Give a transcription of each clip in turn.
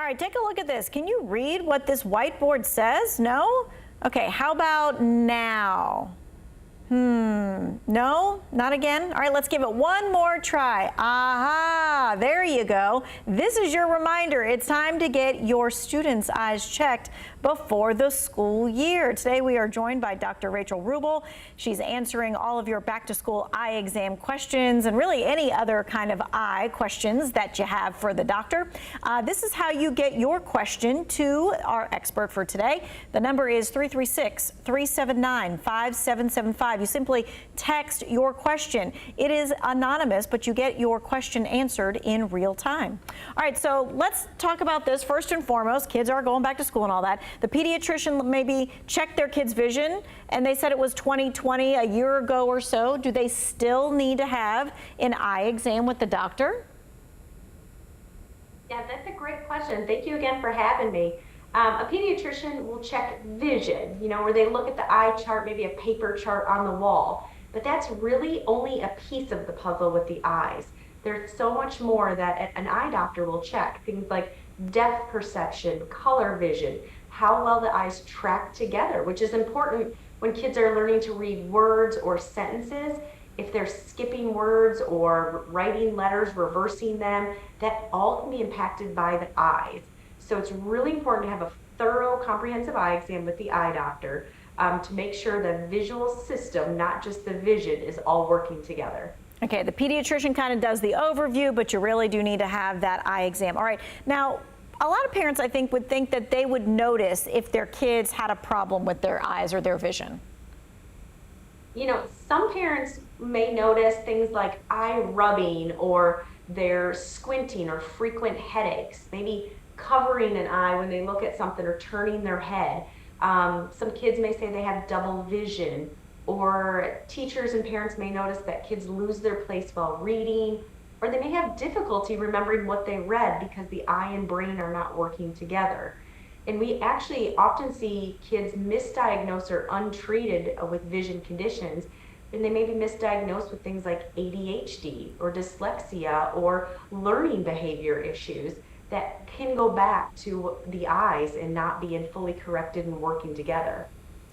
right, take a look at this. Can you read what this whiteboard says? No? Okay, how about now? No, not again. All right, let's give it one more try. Aha, there you go. This is your reminder. It's time to get your students' eyes checked before the school year. Today we are joined by Dr. Rachel Rubel. She's answering all of your back-to-school eye exam questions and really any other kind of eye questions that you have for the doctor. This is how you get your question to our expert for today. The number is 336-379-5775. You simply text your question. It is anonymous, but you get your question answered in real time. All right, so let's talk about this first and foremost. Kids are going back to school and all that. The pediatrician maybe checked their kid's vision and they said it was 20/20 a year ago or so. Do they still need to have an eye exam with the doctor? Yeah, that's a great question. Thank you again for having me. A pediatrician will check vision, where they look at the eye chart, maybe a paper chart on the wall. But that's really only a piece of the puzzle with the eyes. There's so much more that an eye doctor will check. Things like depth perception, color vision, how well the eyes track together, which is important when kids are learning to read words or sentences. If they're skipping words or writing letters, reversing them, that all can be impacted by the eyes. So it's really important to have a thorough, comprehensive eye exam with the eye doctor to make sure the visual system, not just the vision, is all working together. Okay, the pediatrician kind of does the overview, but you really do need to have that eye exam. All right, now, a lot of parents, I think, would think that they would notice if their kids had a problem with their eyes or their vision. Some parents may notice things like eye rubbing, or they're squinting, or frequent headaches, maybe covering an eye when they look at something or turning their head. Some kids may say they have double vision, or teachers and parents may notice that kids lose their place while reading, or they may have difficulty remembering what they read because the eye and brain are not working together. And we actually often see kids misdiagnosed or untreated with vision conditions, and they may be misdiagnosed with things like ADHD or dyslexia or learning behavior issues that can go back to the eyes and not being fully corrected and working together.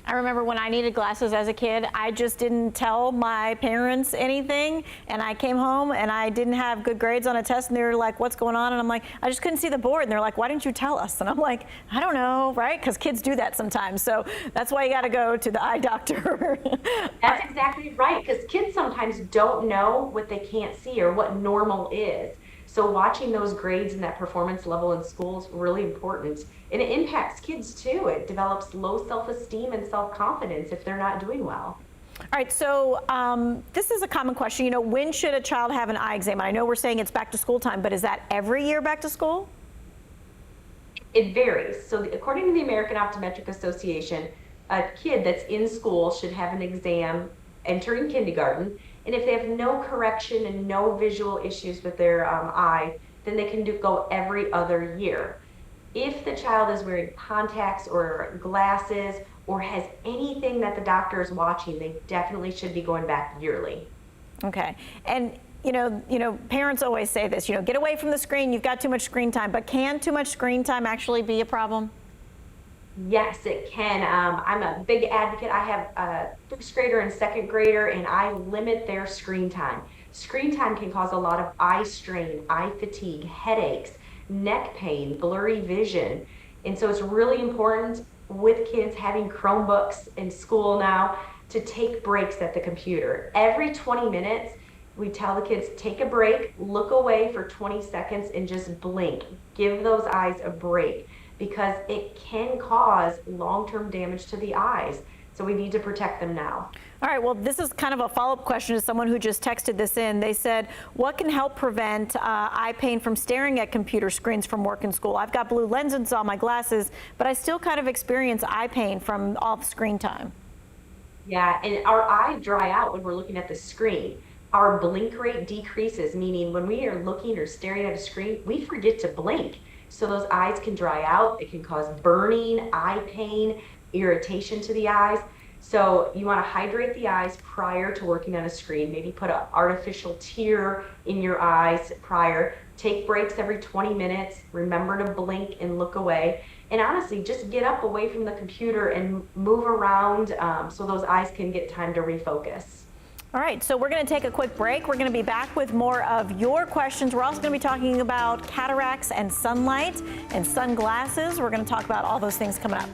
I remember when I needed glasses as a kid, I just didn't tell my parents anything, and I came home and I didn't have good grades on a test, and they were like, what's going on? And I'm like, I just couldn't see the board. And they're like, why didn't you tell us? And I'm like, I don't know, right? Because kids do that sometimes. So that's why you got to go to the eye doctor. That's exactly right, because kids sometimes don't know what they can't see or what normal is. So watching those grades and that performance level in school is really important. And it impacts kids too. It develops low self-esteem and self-confidence if they're not doing well. All right, so this is a common question. When should a child have an eye exam? I know we're saying it's back to school time, but is that every year back to school? It varies. So according to the American Optometric Association, a kid that's in school should have an exam entering kindergarten. And if they have no correction and no visual issues with their eye, then they can go every other year. If the child is wearing contacts or glasses or has anything that the doctor is watching, they definitely should be going back yearly. Okay. And parents always say this, get away from the screen, you've got too much screen time. But can too much screen time actually be a problem? Yes, it can. I'm a big advocate. I have a first grader and second grader, and I limit their screen time. Screen time can cause a lot of eye strain, eye fatigue, headaches, neck pain, blurry vision. And so it's really important with kids having Chromebooks in school now to take breaks at the computer. Every 20 minutes, we tell the kids, take a break, look away for 20 seconds, and just blink. Give those eyes a break, because it can cause long-term damage to the eyes. So we need to protect them now. All right, well, this is kind of a follow-up question to someone who just texted this in. They said, what can help prevent eye pain from staring at computer screens from work and school? I've got blue lenses on my glasses, but I still kind of experience eye pain from all the screen time. Yeah, and our eyes dry out when we're looking at the screen. Our blink rate decreases, meaning when we are looking or staring at a screen, we forget to blink. So those eyes can dry out. It can cause burning, eye pain, irritation to the eyes. So you want to hydrate the eyes prior to working on a screen. Maybe put an artificial tear in your eyes prior. Take breaks every 20 minutes. Remember to blink and look away. And honestly, just get up away from the computer and move around so those eyes can get time to refocus. All right, so we're going to take a quick break. We're going to be back with more of your questions. We're also going to be talking about cataracts and sunlight and sunglasses. We're going to talk about all those things coming up.